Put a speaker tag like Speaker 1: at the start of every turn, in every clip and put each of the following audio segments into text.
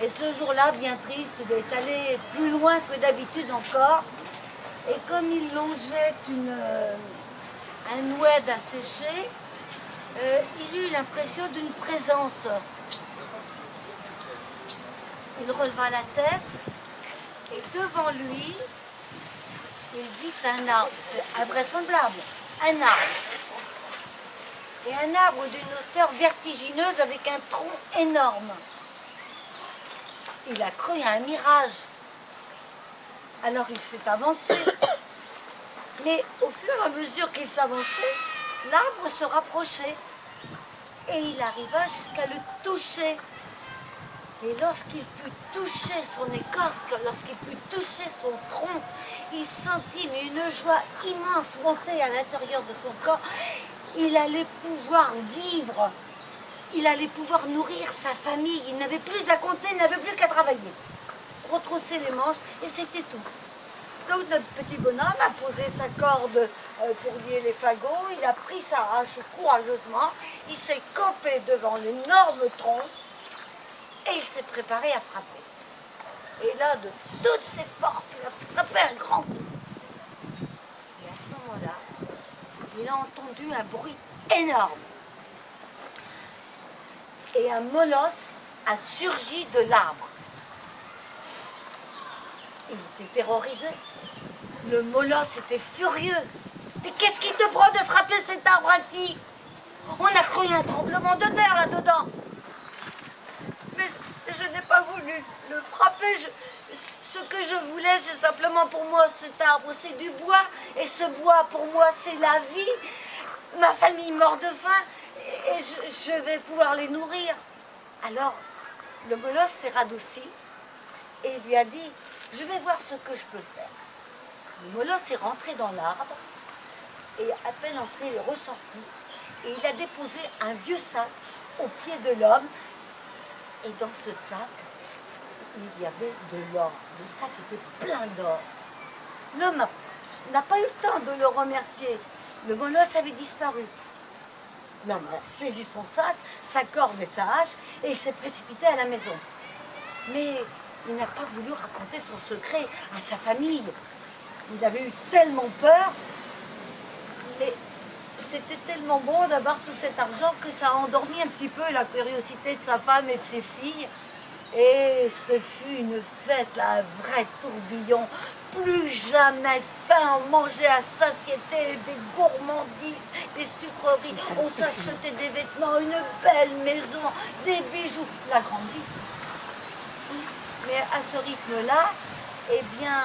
Speaker 1: Et ce jour-là, bien triste, il est allé plus loin que d'habitude encore. Et comme il longeait un oued à sécher, il eut l'impression d'une présence. Il releva la tête et devant lui, il vit un arbre, invraisemblable, un arbre. Et un arbre d'une hauteur vertigineuse avec un tronc énorme. Il a cru à un mirage. Alors il s'est avancé. Mais au fur et à mesure qu'il s'avançait, l'arbre se rapprochait. Et il arriva jusqu'à le toucher. Et lorsqu'il put toucher son écorce, lorsqu'il put toucher son tronc, il sentit une joie immense monter à l'intérieur de son corps. Il allait pouvoir vivre. Il allait pouvoir nourrir sa famille. Il n'avait plus à compter, il n'avait plus qu'à travailler. Retrousser les manches et c'était tout. Donc notre petit bonhomme a posé sa corde pour lier les fagots. Il a pris sa hache courageusement. Il s'est campé devant l'énorme tronc et il s'est préparé à frapper. Et là, de toutes ses forces, il a frappé un grand coup. Et à ce moment-là, il a entendu un bruit énorme. Et un molosse a surgi de l'arbre. Il était terrorisé. Le molosse était furieux. Mais qu'est-ce qui te prend de frapper cet arbre ainsi? On a cru un tremblement de terre là-dedans. Mais je n'ai pas voulu le frapper. Ce que je voulais, c'est simplement pour moi cet arbre, c'est du bois. Et ce bois, pour moi, c'est la vie. Ma famille meurt de faim. Et je vais pouvoir les nourrir. Alors, le molosse s'est radouci et lui a dit, je vais voir ce que je peux faire. Le molosse est rentré dans l'arbre et à peine entré, il est ressorti et il a déposé un vieux sac au pied de l'homme et dans ce sac, il y avait de l'or. Le sac était plein d'or. L'homme n'a pas eu le temps de le remercier. Le molosse avait disparu. L'homme a saisi son sac, sa corde et sa hache, et il s'est précipité à la maison. Mais il n'a pas voulu raconter son secret à sa famille. Il avait eu tellement peur, mais c'était tellement bon d'avoir tout cet argent que ça a endormi un petit peu la curiosité de sa femme et de ses filles. Et ce fut une fête, là, un vrai tourbillon. Plus jamais faim, on mangeait à satiété, des gourmandises, des sucreries, on s'achetait des vêtements, une belle maison, des bijoux, la grande vie. Mais à ce rythme-là, eh bien,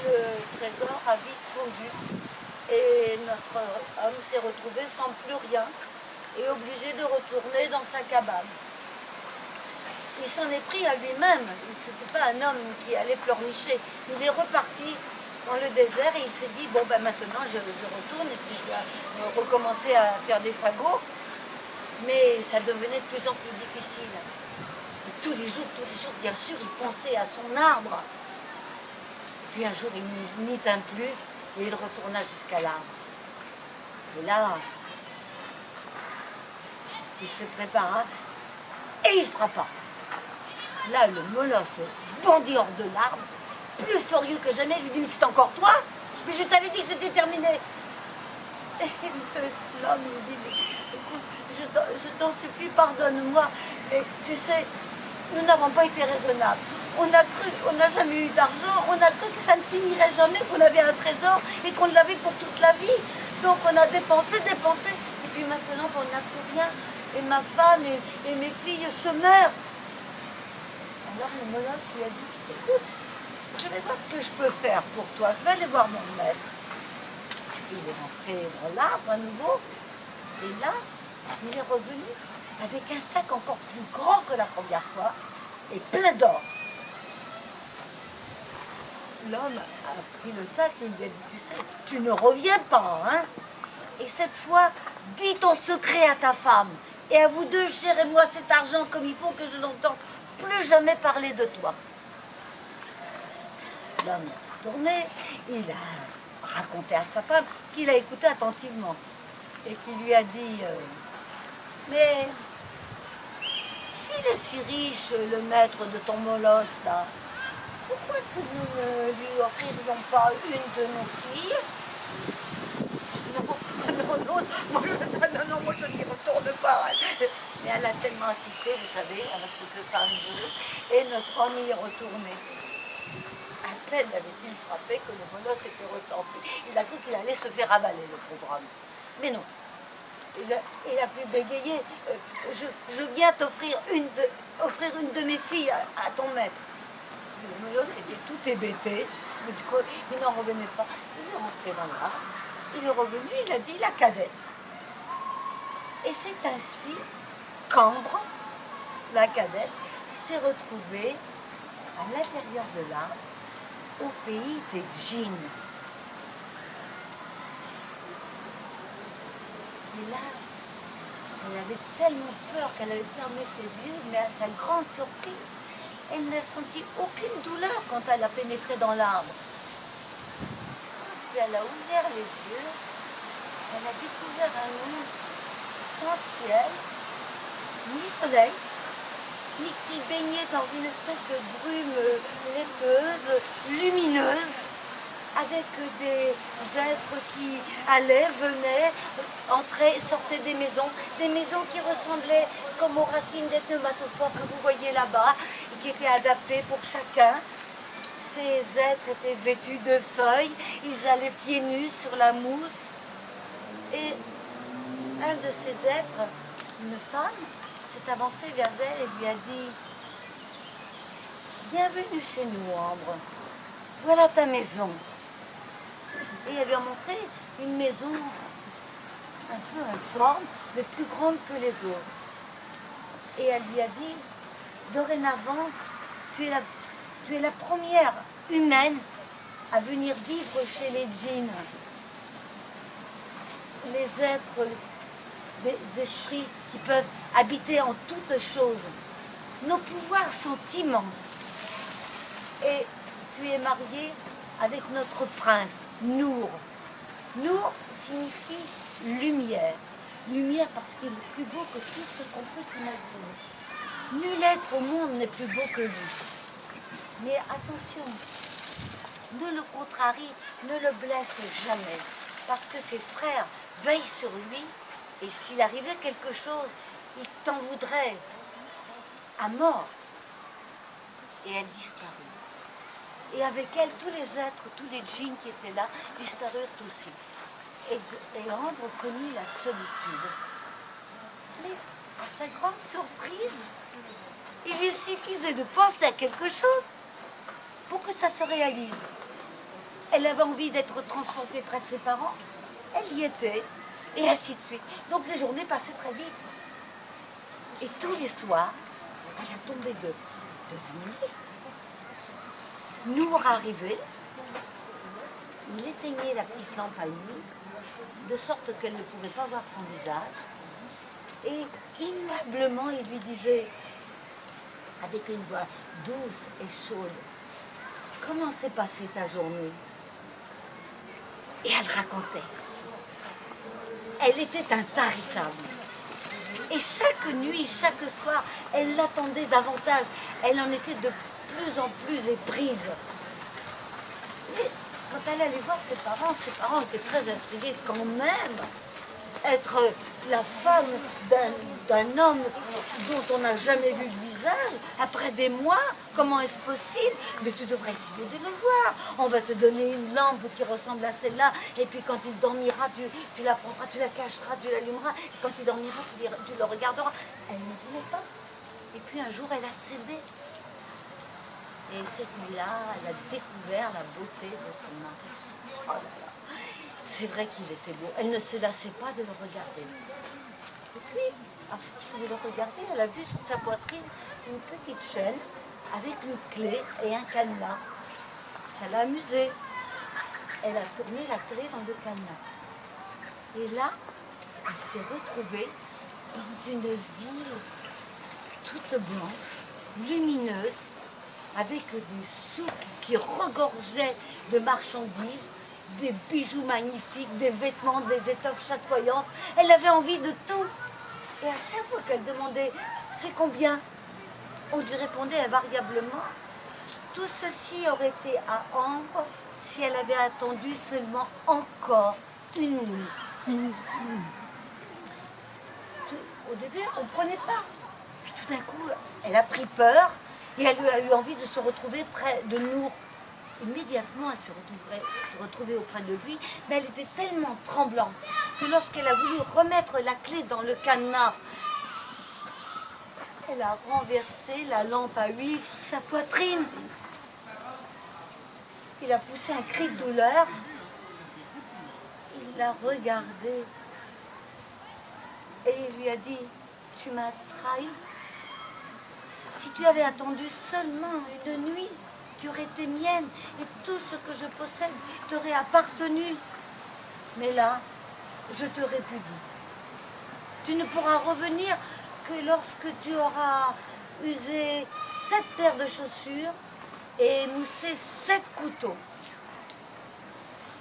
Speaker 1: le trésor a vite fondu et notre homme s'est retrouvé sans plus rien et obligé de retourner dans sa cabane. Il s'en est pris à lui-même. Ce n'était pas un homme qui allait pleurnicher. Il est reparti dans le désert et il s'est dit, bon ben maintenant je retourne et puis je dois recommencer à faire des fagots. Mais ça devenait de plus en plus difficile. Et tous les jours, bien sûr, il pensait à son arbre. Et puis un jour, il n'y tint plus et il retourna jusqu'à l'arbre. Et là, il se prépara et il frappa. Là, le molosse bondit hors de l'arbre, plus furieux que jamais, il lui dit, mais c'est encore toi? Mais je t'avais dit que c'était terminé. Et l'homme lui dit, mais, écoute, je t'en supplie, pardonne-moi, mais tu sais, nous n'avons pas été raisonnables. On n'a jamais eu d'argent, on a cru que ça ne finirait jamais, qu'on avait un trésor et qu'on l'avait pour toute la vie. Donc on a dépensé, et puis maintenant on n'a plus rien. Et ma femme et mes filles se meurent. Alors le molosse lui a dit, écoute, je vais voir ce que je peux faire pour toi, je vais aller voir mon maître. Il est rentré dans l'arbre à nouveau, et là, il est revenu avec un sac encore plus grand que la première fois, et plein d'or. L'homme a pris le sac et il lui a dit, tu sais, tu ne reviens pas, hein? Et cette fois, dis ton secret à ta femme, et à vous deux, gérez-moi cet argent comme il faut que je n'entende plus jamais parler de toi. L'homme est retourné, il a raconté à sa femme, qu'il a écouté attentivement, et qui lui a dit, mais si est si riche, le maître de ton molosse, là. Pourquoi est-ce que nous ne lui offririons pas une de nos filles? Non, moi je n'y retourne pas. Mais elle a tellement insisté, vous savez, avec ce que femme veut, et notre homme y est retourné. À peine avait-il frappé que le molosse était ressorti. Il a cru qu'il allait se faire avaler, le pauvre homme. Mais non. Il a pu bégayer. Je viens t'offrir offrir une de mes filles à ton maître. Le molosse était tout hébété. Mais du coup, il n'en revenait pas. Il est rentré dans l'arbre. Il est revenu, il a dit la cadette. Et c'est ainsi qu'Ambre, la cadette, s'est retrouvée à l'intérieur de l'arbre, au pays des djinns. Et là, elle avait tellement peur qu'elle avait fermé ses yeux, mais à sa grande surprise, elle n'a senti aucune douleur quand elle a pénétré dans l'arbre. Puis elle a ouvert les yeux, elle a découvert un monde sans ciel, ni soleil, ni qui baignait dans une espèce de brume laiteuse, lumineuse, avec des êtres qui allaient, venaient, entraient, sortaient des maisons qui ressemblaient comme aux racines des pneumatophores que vous voyez là-bas, et qui étaient adaptées pour chacun. Ces êtres étaient vêtus de feuilles, ils allaient pieds nus sur la mousse, et un de ces êtres, une femme, s'est avancée vers elle et lui a dit « Bienvenue chez nous, Ambre, voilà ta maison. » Et elle lui a montré une maison un peu informe, mais plus grande que les autres. Et elle lui a dit, dorénavant, tu es la première humaine à venir vivre chez les djinns. Les êtres, des esprits qui peuvent habiter en toutes choses. Nos pouvoirs sont immenses. Et tu es mariée avec notre prince, Nour. Nour signifie lumière. Lumière parce qu'il est plus beau que tout ce qu'on peut imaginer. Nul être au monde n'est plus beau que lui. Mais attention, ne le contrarie, ne le blesse jamais. Parce que ses frères veillent sur lui et s'il arrivait quelque chose, ils t'en voudraient à mort. Et elle disparut. Et avec elle, tous les êtres, tous les djinns qui étaient là, disparurent aussi. Et Ambre connut la solitude. Mais à sa grande surprise, il lui suffisait de penser à quelque chose pour que ça se réalise. Elle avait envie d'être transportée près de ses parents, elle y était, et ainsi de suite. Donc les journées passaient très vite. Et tous les soirs, à la tombée de la nuit, Nour arrivait, il éteignait la petite lampe à huile, de sorte qu'elle ne pouvait pas voir son visage, et immédiatement il lui disait, avec une voix douce et chaude, « Comment s'est passée ta journée ?» Et elle racontait. Elle était intarissable. Et chaque nuit, chaque soir, elle l'attendait davantage. Elle en était de plus en plus éprise. Mais quand elle allait voir ses parents étaient très intrigués quand même. Être la femme d'un homme dont on n'a jamais vu le visage, après des mois, comment est-ce possible? Mais tu devrais essayer de le voir. On va te donner une lampe qui ressemble à celle-là, et puis quand il dormira, tu la prendras, tu la cacheras, tu l'allumeras, et quand il dormira, tu le regarderas. Elle ne voulait pas. Et puis un jour, elle a cédé. Et cette nuit-là, elle a découvert la beauté de son mari. Oh là là. C'est vrai qu'il était beau. Elle ne se lassait pas de le regarder. Et puis, à force de le regarder, elle a vu sur sa poitrine une petite chaîne avec une clé et un cadenas. Ça l'a amusée. Elle a tourné la clé dans le cadenas. Et là, elle s'est retrouvée dans une ville toute blanche, lumineuse, avec des souks qui regorgeaient de marchandises, des bijoux magnifiques, des vêtements, des étoffes chatoyantes. Elle avait envie de tout. Et à chaque fois qu'elle demandait « c'est combien ?» On lui répondait invariablement, tout ceci aurait été à Ambre si elle avait attendu seulement encore une nuit. Au début, on ne comprenait pas. Puis tout d'un coup, elle a pris peur et elle a eu envie de se retrouver près de Nour. Immédiatement, elle se retrouvait auprès de lui, mais elle était tellement tremblante que lorsqu'elle a voulu remettre la clé dans le cadenas, elle a renversé la lampe à huile sur sa poitrine. Il a poussé un cri de douleur. Il l'a regardée et il lui a dit, tu m'as trahi. Si tu avais attendu seulement une nuit, tu aurais été mienne et tout ce que je possède t'aurait appartenu. Mais là, je te répudie. Tu ne pourras revenir que lorsque tu auras usé 7 paires de chaussures et émoussé 7 couteaux.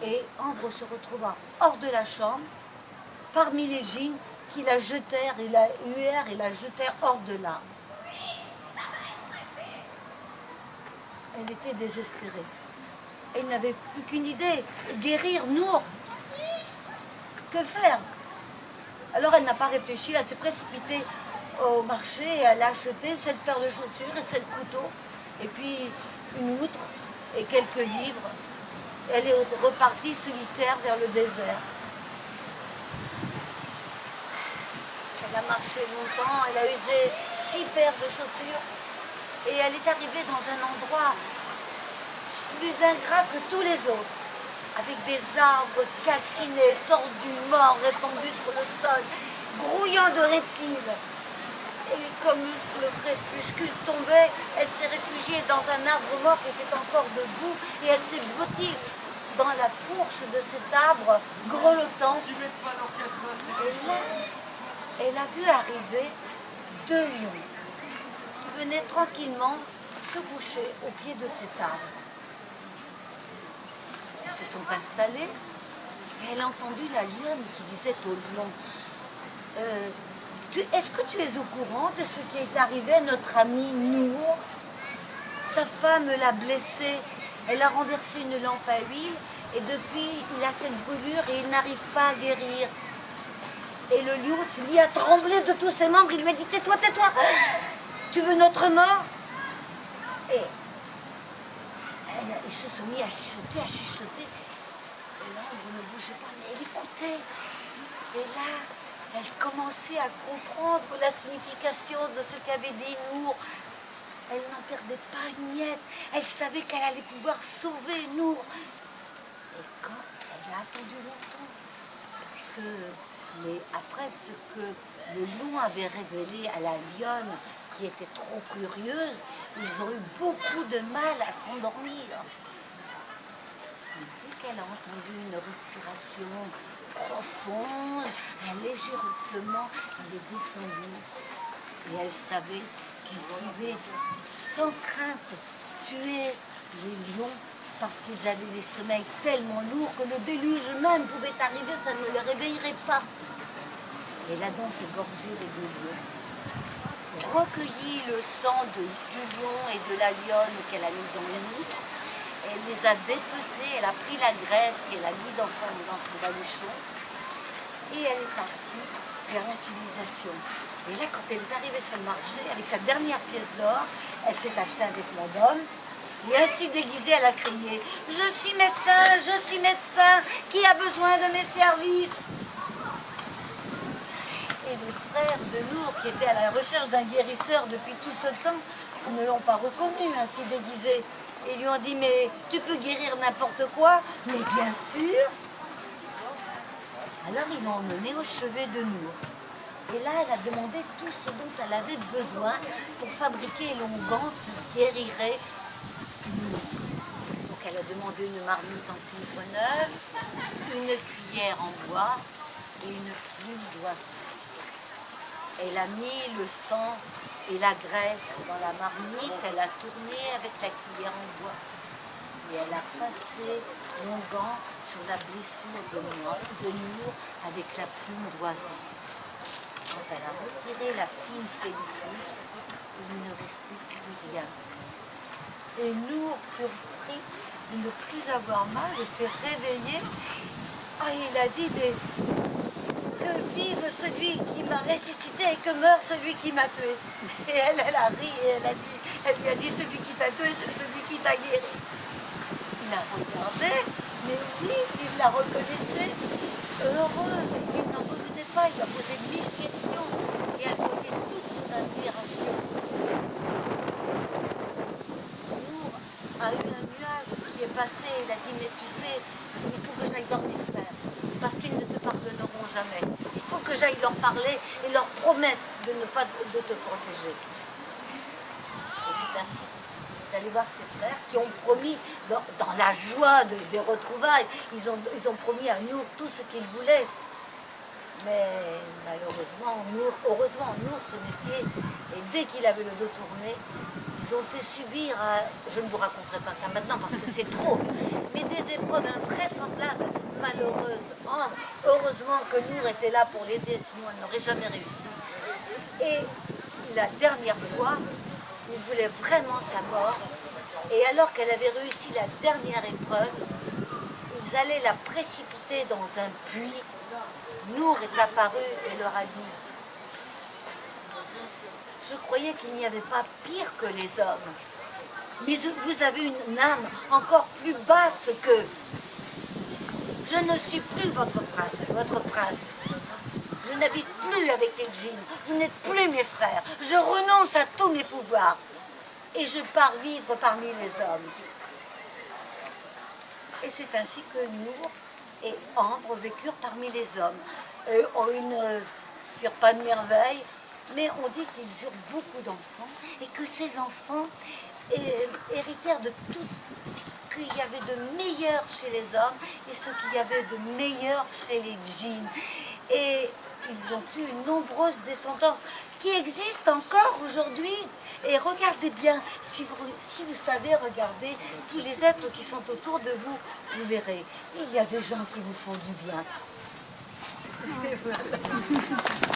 Speaker 1: Et Ambre se retrouva hors de la chambre, parmi les jeans qui la jetèrent et la huèrent et la jetèrent hors de l'arbre. Elle était désespérée. Elle n'avait plus qu'une idée, guérir Nour. Que faire? Alors elle n'a pas réfléchi, elle s'est précipitée au marché et elle a acheté 7 paires de chaussures et 7 couteaux, et puis une outre et quelques livres. Elle est repartie solitaire vers le désert. Elle a marché longtemps, elle a usé 6 paires de chaussures et elle est arrivée dans un endroit plus ingrat que tous les autres, avec des arbres calcinés, tordus, morts, répandus sur le sol, grouillant de reptiles. Et comme le crépuscule tombait, elle s'est réfugiée dans un arbre mort qui était encore debout et elle s'est blottie dans la fourche de cet arbre, grelottant. Et là, elle a vu arriver 2 lions qui venaient tranquillement se coucher au pied de cet arbre. Ils se sont installés et elle a entendu la lionne qui disait au lion, est-ce que tu es au courant de ce qui est arrivé à notre ami Nour? Sa femme l'a blessé, elle a renversé une lampe à huile et depuis il a cette brûlure et il n'arrive pas à guérir. Et le lion s'est mis à trembler de tous ses membres, il lui a dit, tais-toi, tais-toi, tu veux notre mort? Et ils se sont mis à chuchoter, et l'ombre ne bougeait pas, mais elle écoutait. Et là, elle commençait à comprendre la signification de ce qu'avait dit Nour. Elle n'en perdait pas une miette. Elle savait qu'elle allait pouvoir sauver Nour. Et quand elle a attendu longtemps, mais après ce que le lion avait révélé à la lionne, qui était trop curieuse, ils ont eu beaucoup de mal à s'endormir. Dès qu'elle a entendu une respiration profonde, un léger ronflement, elle est descendue. Et elle savait qu'elle pouvait sans crainte tuer les lions parce qu'ils avaient des sommeils tellement lourds que le déluge même pouvait arriver, ça ne les réveillerait pas. Elle a donc égorgé les 2 lions, recueilli le sang du lion et de la lionne qu'elle a mis dans une outre. Elle les a dépecés, elle a pris la graisse qu'elle a mis dans son baluchon et elle est partie vers la civilisation. Et là, quand elle est arrivée sur le marché, avec sa dernière pièce d'or, elle s'est achetée un vêtement d'homme et ainsi déguisée, elle a crié « Je suis médecin, qui a besoin de mes services ?» Et les frères de Nour, qui étaient à la recherche d'un guérisseur depuis tout ce temps, ne l'ont pas reconnu ainsi déguisé. Et lui ont dit, mais tu peux guérir n'importe quoi? Mais bien sûr. Alors ils l'ont emmené au chevet de Nour. Et là, elle a demandé tout ce dont elle avait besoin pour fabriquer l'onguent qui guérirait Nour. Donc elle a demandé une marmite en cuivre neuve, une cuillère en bois et une plume d'oiseau. Elle a mis le sang et la graisse dans la marmite, elle a tourné avec la cuillère en bois. Et elle a passé l'onguent sur la blessure de Nour avec la plume d'oiseau. Quand elle a retiré la fine pellicule, il ne restait surpris de ne plus avoir mal et s'est réveillé. Ah, il a dit que vive celui qui m'a ressuscité et que meure celui qui m'a tué. Et elle a ri et elle lui a dit celui qui t'a tué, c'est celui qui t'a guéri. Il a regardé, mais oui, il la reconnaissait. Heureuse, il n'en revenait pas, il a posé 1000 questions et elle voyait toute son admiration. Nour a eu un nuage qui est passé, il a dit mais tu sais, il faut que j'aille dormir frère, parce qu'ils ne te pardonneront jamais. Il faut que j'aille leur parler et leur promettre de ne pas de te protéger. Et c'est ainsi d'aller voir ses frères qui ont promis, dans la joie des retrouvailles, ils ont promis à Nour tout ce qu'ils voulaient. Mais malheureusement, heureusement, Nour se méfiait. Et dès qu'il avait le dos tourné, ils ont fait subir, je ne vous raconterai pas ça maintenant parce que c'est trop, mais des épreuves invraisemblables à cette malheureuse Ambre. Heureusement que Nour était là pour l'aider, sinon elle n'aurait jamais réussi. Et la dernière fois, il voulait vraiment sa mort. Et alors qu'elle avait réussi la dernière épreuve, ils allaient la précipiter dans un puits. Nour est apparu et leur a dit « Je croyais qu'il n'y avait pas pire que les hommes, mais vous avez une âme encore plus basse qu'eux. Je ne suis plus votre prince. Je n'habite plus avec les djinns. Vous n'êtes plus mes frères. Je renonce à tous mes pouvoirs. Et je pars vivre parmi les hommes. » Et c'est ainsi que Nour et Ambre vécurent parmi les hommes. Ils ne firent pas de merveilles, mais on dit qu'ils eurent beaucoup d'enfants et que ces enfants héritèrent de tout ce qu'il y avait de meilleur chez les hommes et ce qu'il y avait de meilleur chez les djinns. Et ils ont eu une nombreuse descendance qui existe encore aujourd'hui. Et regardez bien, si vous savez regarder tous les êtres qui sont autour de vous, vous verrez, il y a des gens qui vous font du bien. Et voilà.